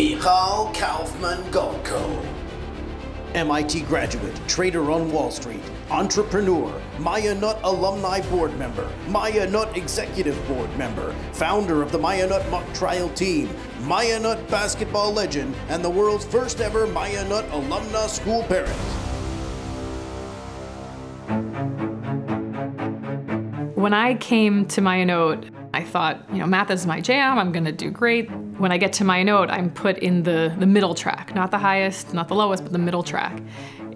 Michal Kaufman Gulko. MIT graduate, trader on Wall Street, entrepreneur, Maya Nut alumni board member, Maya Nut executive board member, founder of the Maya Nut mock trial team, Maya Nut basketball legend, and the world's first ever Maya Nut alumna school parent. When I came to Maya Nut, I thought, math is my jam, I'm gonna do great. When I get to Maya Nut, I'm put in the middle track, not the highest, not the lowest, but the middle track.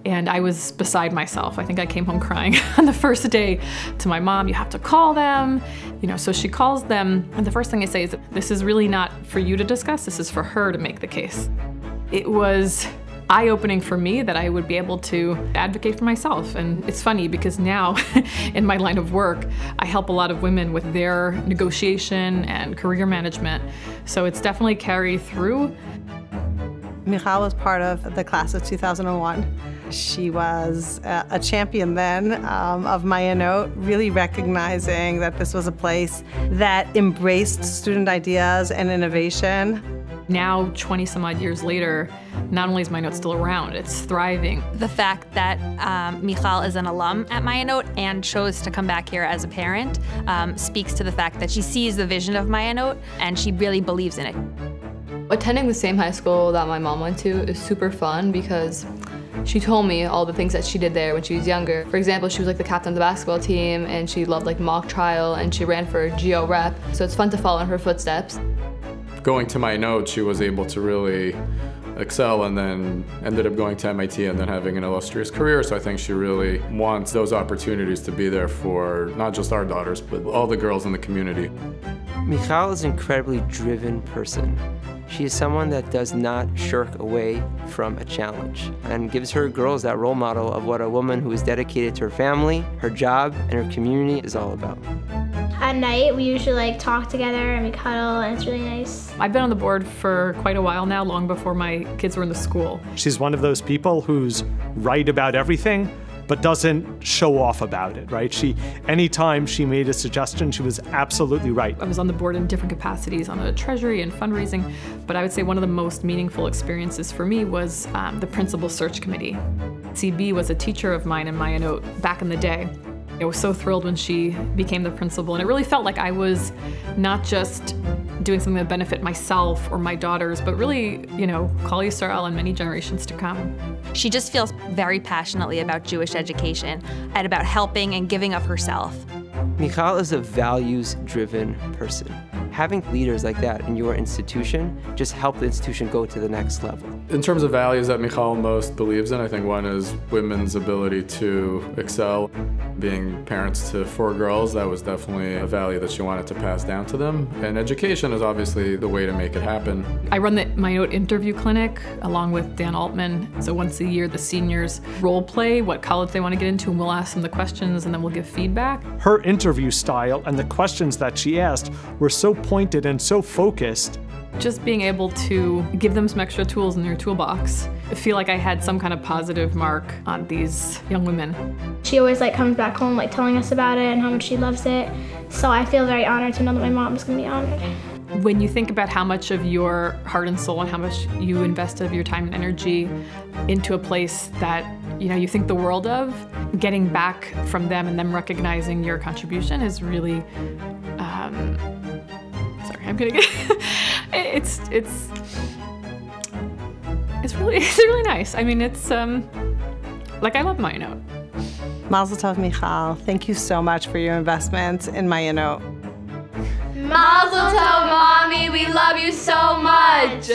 And I was beside myself. I think I came home crying on the first day to my mom. You have to call them. So she calls them, and the first thing I say is, this is really not for you to discuss, this is for her to make the case. It was eye-opening for me that I would be able to advocate for myself. And it's funny because now in my line of work, I help a lot of women with their negotiation and career management. So it's definitely carried through. Michal was part of the class of 2001. She was a champion then of Maya Nut, really recognizing that this was a place that embraced student ideas and innovation. Now, 20 some odd years later, not only is Maya Nut still around, it's thriving. The fact that Michal is an alum at Maya Nut and chose to come back here as a parent speaks to the fact that she sees the vision of Maya Nut and she really believes in it. Attending the same high school that my mom went to is super fun because she told me all the things that she did there when she was younger. For example, she was like the captain of the basketball team and she loved like mock trial and she ran for Geo rep, so it's fun to follow in her footsteps. Going to Maya Nut, she was able to really excel and then ended up going to MIT and then having an illustrious career. So I think she really wants those opportunities to be there for not just our daughters, but all the girls in the community. Michal is an incredibly driven person. She is someone that does not shirk away from a challenge and gives her girls that role model of what a woman who is dedicated to her family, her job, and her community is all about. At night, we usually talk together and we cuddle, and it's really nice. I've been on the board for quite a while now, long before my kids were in the school. She's one of those people who's right about everything, but doesn't show off about it, right? Anytime she made a suggestion, she was absolutely right. I was on the board in different capacities on the treasury and fundraising, but I would say one of the most meaningful experiences for me was the principal search committee. CB was a teacher of mine in Maya Nut back in the day. I was so thrilled when she became the principal, and it really felt like I was not just doing something that benefit myself or my daughters, but really, Kol Yisrael and many generations to come. She just feels very passionately about Jewish education and about helping and giving of herself. Michal is a values-driven person. Having leaders like that in your institution just help the institution go to the next level. In terms of values that Michal most believes in, I think one is women's ability to excel. Being parents to 4 girls, that was definitely a value that she wanted to pass down to them. And education is obviously the way to make it happen. I run the Maya Nut interview clinic along with Dan Altman. So once a year, the seniors role play what college they want to get into, and we'll ask them the questions and then we'll give feedback. Her interview style and the questions that she asked were so pointed and so focused. Just being able to give them some extra tools in their toolbox. I feel like I had some kind of positive mark on these young women. She always comes back home telling us about it and how much she loves it. So I feel very honored to know that my mom's gonna be honored. When you think about how much of your heart and soul and how much you invest of your time and energy into a place that you think the world of, getting back from them and them recognizing your contribution is really, sorry, I'm gonna get, it's really nice. I mean, it's, I love Maya Nut. Mazel tov, Michal. Thank you so much for your investment in Maya Nut. Mazel tov, Mommy! We love you so much!